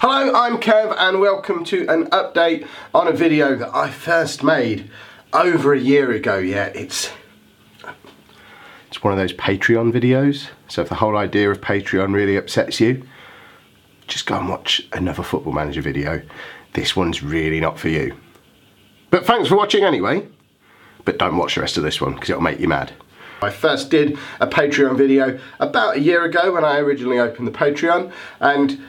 Hello, I'm Kev and welcome to an update on a video that I first made over a year ago. Yeah, it's one of those Patreon videos, so if the whole idea of Patreon really upsets you, just go and watch another Football Manager video. This one's really not for you. But thanks for watching anyway, but don't watch the rest of this one because it'll make you mad. I first did a Patreon video about a year ago when I originally opened the Patreon, and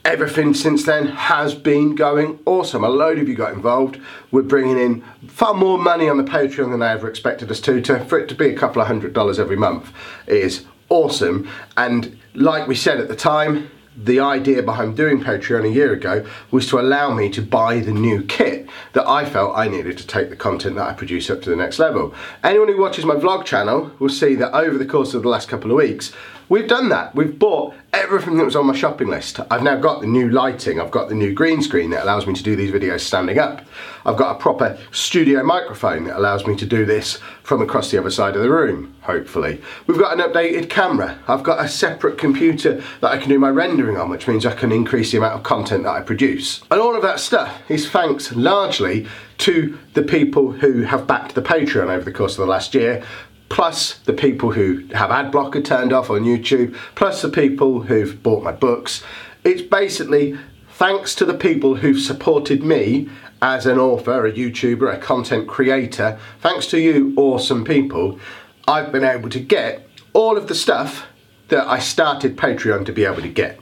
everything since then has been going awesome. A load of you got involved. We're bringing in far more money on the Patreon than I ever expected us to. For it to be a couple of $100 every month is awesome. And like we said at the time, the idea behind doing Patreon a year ago was to allow me to buy the new kit that I felt I needed to take the content that I produce up to the next level. Anyone who watches my vlog channel will see that over the course of the last couple of weeks, we've done that. We've bought everything that was on my shopping list. I've now got the new lighting, I've got the new green screen that allows me to do these videos standing up. I've got a proper studio microphone that allows me to do this from across the other side of the room, hopefully. We've got an updated camera. I've got a separate computer that I can do my rendering on, which means I can increase the amount of content that I produce. And all of that stuff is thanks largely to the people who have backed the Patreon over the course of the last year, plus the people who have ad blocker turned off on YouTube, plus the people who've bought my books. It's basically thanks to the people who've supported me as an author, a YouTuber, a content creator. Thanks to you awesome people, I've been able to get all of the stuff that I started Patreon to be able to get,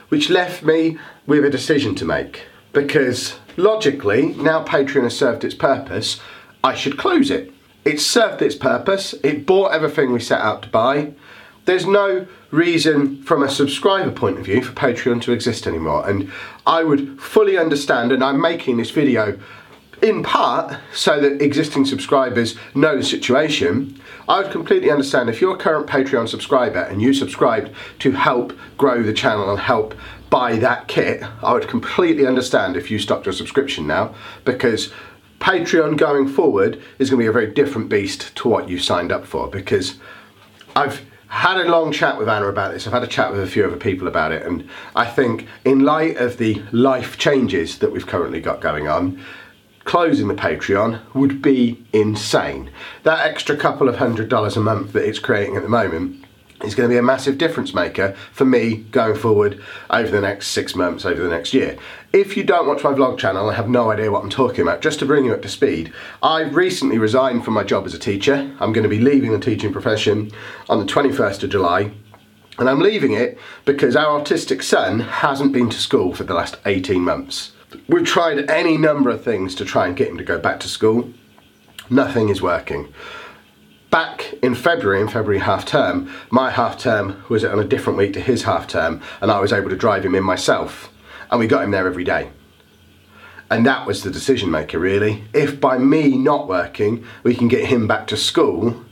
which left me with a decision to make, because logically, now Patreon has served its purpose, I should close it. It's served its purpose, it bought everything we set out to buy. There's no reason from a subscriber point of view for Patreon to exist anymore, and I would fully understand, and I'm making this video in part so that existing subscribers know the situation. I would completely understand if you're a current Patreon subscriber and you subscribed to help grow the channel and help buy that kit. I would completely understand if you stopped your subscription now, because Patreon going forward is going to be a very different beast to what you signed up for, because I've had a long chat with Anna about this. I've had a chat with a few other people about it, and I think in light of the life changes that we've currently got going on, closing the Patreon would be insane. That extra couple of $100 a month that it's creating at the moment is going to be a massive difference maker for me going forward over the next 6 months, over the next year. If you don't watch my vlog channel and have no idea what I'm talking about, just to bring you up to speed, I've recently resigned from my job as a teacher. I'm going to be leaving the teaching profession on the 21st of July. And I'm leaving it because our autistic son hasn't been to school for the last 18 months. We've tried any number of things to try and get him to go back to school. Nothing is working. Back in February half term, my half term was on a different week to his half term, and I was able to drive him in myself, and we got him there every day. And that was the decision maker, really. If by me not working we can get him back to school,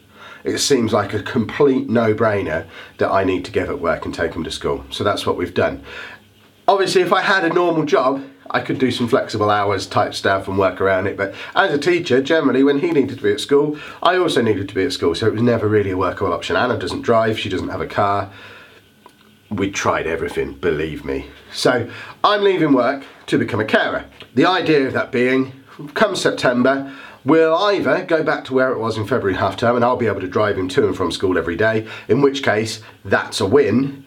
it seems like a complete no-brainer that I need to give up work and take him to school. So that's what we've done. Obviously, if I had a normal job, I could do some flexible hours type stuff and work around it, but as a teacher, generally when he needed to be at school, I also needed to be at school, so it was never really a workable option. Anna doesn't drive, she doesn't have a car. We tried everything, believe me. So I'm leaving work to become a carer. The idea of that being, come September, we'll either go back to where it was in February half term and I'll be able to drive him to and from school every day, in which case that's a win.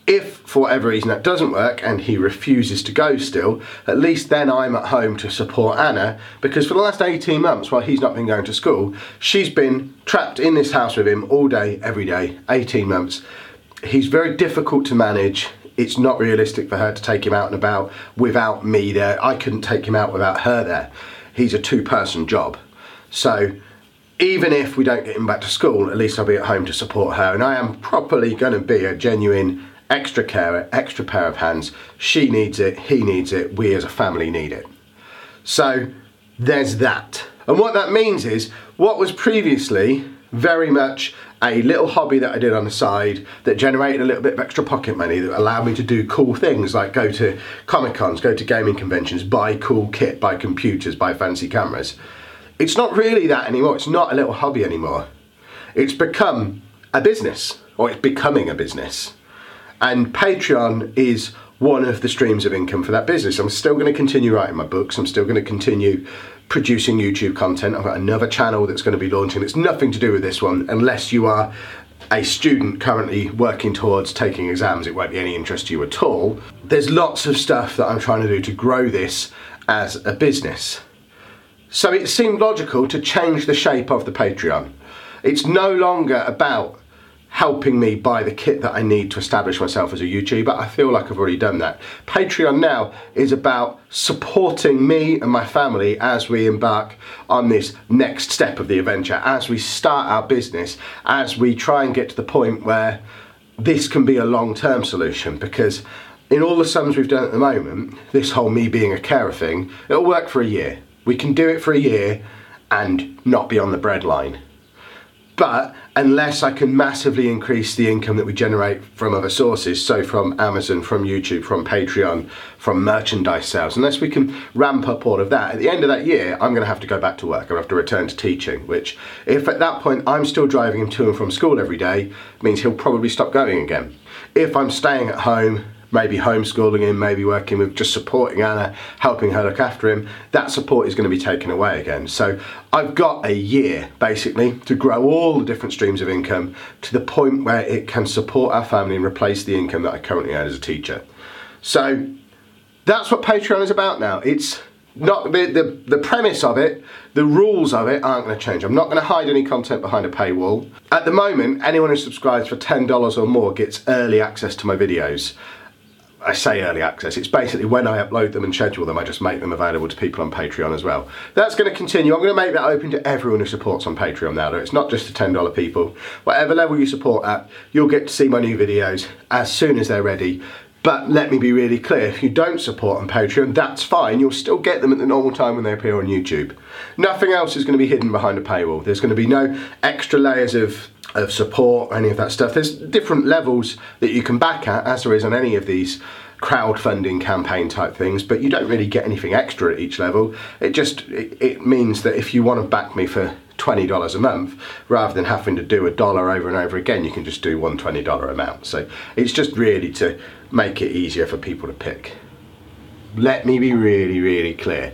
If for whatever reason that doesn't work and he refuses to go still, at least then I'm at home to support Anna, because for the last 18 months while he's not been going to school, she's been trapped in this house with him all day, every day, 18 months. He's very difficult to manage. It's not realistic for her to take him out and about without me there. I couldn't take him out without her there. He's a two-person job. So even if we don't get him back to school, at least I'll be at home to support her, and I am properly going to be a genuine extra carer, extra pair of hands. She needs it, he needs it, we as a family need it. So there's that. And what that means is, what was previously very much a little hobby that I did on the side that generated a little bit of extra pocket money that allowed me to do cool things like go to Comic Cons, go to gaming conventions, buy cool kit, buy computers, buy fancy cameras. It's not really that anymore. It's not a little hobby anymore. It's become a business, or it's becoming a business. And Patreon is one of the streams of income for that business. I'm still going to continue writing my books. I'm still going to continue producing YouTube content. I've got another channel that's going to be launching. It's nothing to do with this one, unless you are a student currently working towards taking exams. It won't be any interest to you at all. There's lots of stuff that I'm trying to do to grow this as a business. So it seemed logical to change the shape of the Patreon. It's no longer about helping me buy the kit that I need to establish myself as a YouTuber. I feel like I've already done that. Patreon now is about supporting me and my family as we embark on this next step of the adventure, as we start our business, as we try and get to the point where this can be a long-term solution, because in all the sums we've done at the moment, this whole me being a carer thing, it'll work for a year. We can do it for a year and not be on the breadline. But unless I can massively increase the income that we generate from other sources, so from Amazon, from YouTube, from Patreon, from merchandise sales, unless we can ramp up all of that, at the end of that year, I'm going to have to go back to work. I'll have to return to teaching, which, if at that point I'm still driving him to and from school every day, means he'll probably stop going again. If I'm staying at home, maybe homeschooling him, maybe working with just supporting Anna, helping her look after him, that support is going to be taken away again. So I've got a year basically to grow all the different streams of income to the point where it can support our family and replace the income that I currently earn as a teacher. So that's what Patreon is about now. It's not the premise of it, the rules of it aren't going to change. I'm not going to hide any content behind a paywall. At the moment, anyone who subscribes for $10 or more gets early access to my videos. I say early access, it's basically when I upload them and schedule them, I just make them available to people on Patreon as well. That's going to continue. I'm going to make that open to everyone who supports on Patreon now. It's not just the $10 people. Whatever level you support at, you'll get to see my new videos as soon as they're ready. But let me be really clear, if you don't support on Patreon, that's fine. You'll still get them at the normal time when they appear on YouTube. Nothing else is going to be hidden behind a paywall. There's going to be no extra layers of support or any of that stuff. There's different levels that you can back at, as there is on any of these crowdfunding campaign type things, but you don't really get anything extra at each level. It means that if you want to back me for $20 a month, rather than having to do $1 over and over again, you can just do one $20 amount. So it's just really to make it easier for people to pick. Let me be really, really clear.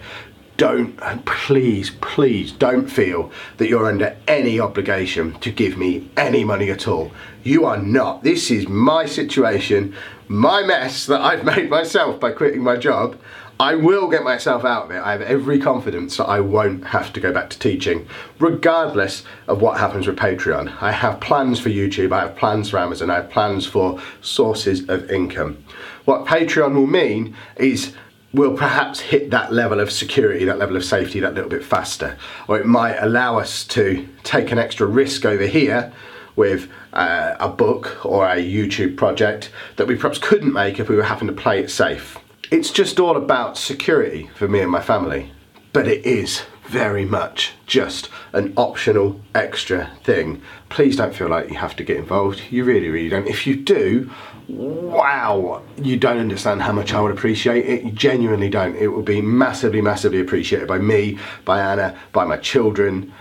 Please don't feel that you're under any obligation to give me any money at all. You are not. This is my situation, my mess that I've made myself by quitting my job. I will get myself out of it. I have every confidence that I won't have to go back to teaching, regardless of what happens with Patreon. I have plans for YouTube, I have plans for Amazon, I have plans for sources of income. What Patreon will mean is we'll perhaps hit that level of security, that level of safety that little bit faster. Or it might allow us to take an extra risk over here with a book or a YouTube project that we perhaps couldn't make if we were having to play it safe. It's just all about security for me and my family. But it is very much just an optional extra thing. Please don't feel like you have to get involved. You really, really don't. If you do, wow, you don't understand how much I would appreciate it. You genuinely don't. It will be massively, massively appreciated by me, by Anna, by my children,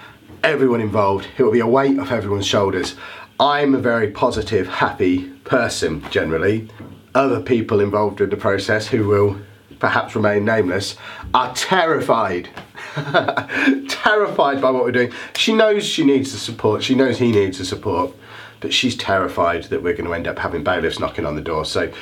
everyone involved. It will be a weight off everyone's shoulders. I'm a very positive, happy person generally. Other people involved in the process, who will perhaps remain nameless, are terrified. Terrified by what we're doing. She knows she needs the support, she knows he needs the support, but she's terrified that we're going to end up having bailiffs knocking on the door. So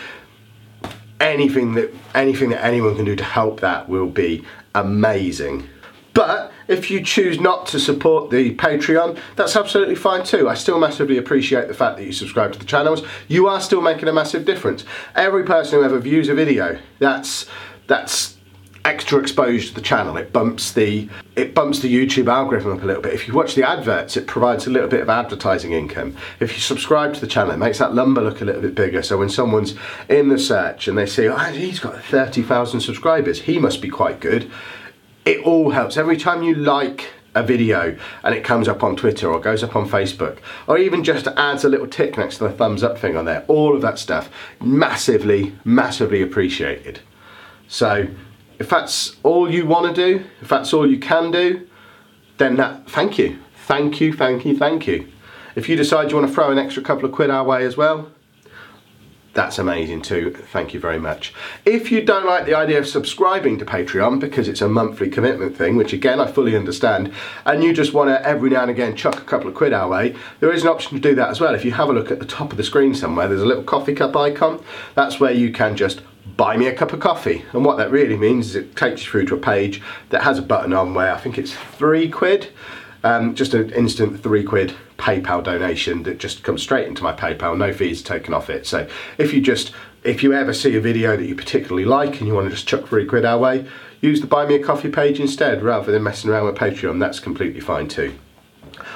anything that anyone can do to help that will be amazing. But if you choose not to support the Patreon, that's absolutely fine too. I still massively appreciate the fact that you subscribe to the channels. You are still making a massive difference. Every person who ever views a video, that's extra exposure to the channel. It bumps the YouTube algorithm up a little bit. If you watch the adverts, it provides a little bit of advertising income. If you subscribe to the channel, it makes that number look a little bit bigger. So when someone's in the search and they see, oh, he's got 30,000 subscribers, he must be quite good. It all helps. Every time you like a video and it comes up on Twitter or goes up on Facebook, or even just adds a little tick next to the thumbs up thing on there, all of that stuff, massively, massively appreciated. So if that's all you want to do, if that's all you can do, then thank you. Thank you, thank you, thank you. If you decide you want to throw an extra couple of quid our way as well, that's amazing too. Thank you very much. If you don't like the idea of subscribing to Patreon because it's a monthly commitment thing, which again I fully understand, and you just want to every now and again chuck a couple of quid our way, there is an option to do that as well. If you have a look at the top of the screen somewhere, there's a little coffee cup icon. That's where you can just buy me a cup of coffee, and what that really means is it takes you through to a page that has a button on where I think it's £3, just an instant £3 PayPal donation that just comes straight into my PayPal, no fees taken off it. So if you ever see a video that you particularly like and you want to just chuck £3 our way, use the buy me a coffee page instead rather than messing around with Patreon. That's completely fine too.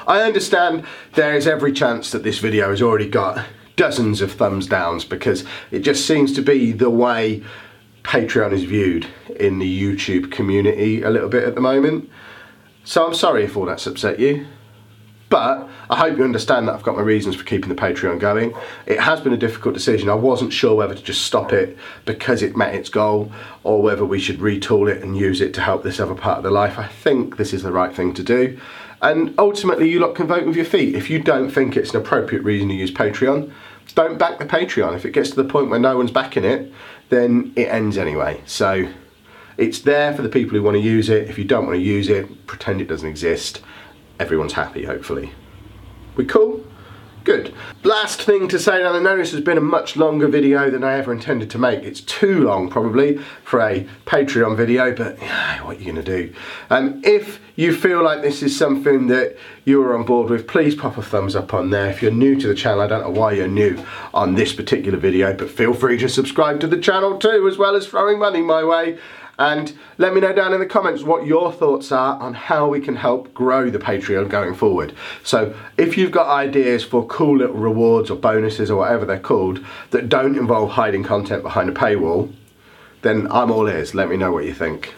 I understand there is every chance that this video has already got dozens of thumbs downs because it just seems to be the way Patreon is viewed in the YouTube community a little bit at the moment. So I'm sorry if all that's upset you, but I hope you understand that I've got my reasons for keeping the Patreon going. It has been a difficult decision. I wasn't sure whether to just stop it because it met its goal or whether we should retool it and use it to help this other part of the life. I think this is the right thing to do. And ultimately you lot can vote with your feet. If you don't think it's an appropriate reason to use Patreon, don't back the Patreon. If it gets to the point where no one's backing it, then it ends anyway. So it's there for the people who want to use it. If you don't want to use it, pretend it doesn't exist. Everyone's happy, hopefully. We cool? Good. Last thing to say, now I know this has been a much longer video than I ever intended to make. It's too long probably for a Patreon video, but what are you going to do? If you feel like this is something that you are on board with, please pop a thumbs up on there. If you're new to the channel, I don't know why you're new on this particular video, but feel free to subscribe to the channel too, as well as throwing money my way. And let me know down in the comments what your thoughts are on how we can help grow the Patreon going forward. So if you've got ideas for cool little rewards or bonuses or whatever they're called that don't involve hiding content behind a paywall, then I'm all ears. Let me know what you think.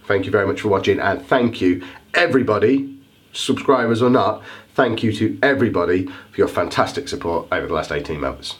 Thank you very much for watching, and thank you everybody, subscribers or not, thank you to everybody for your fantastic support over the last 18 months.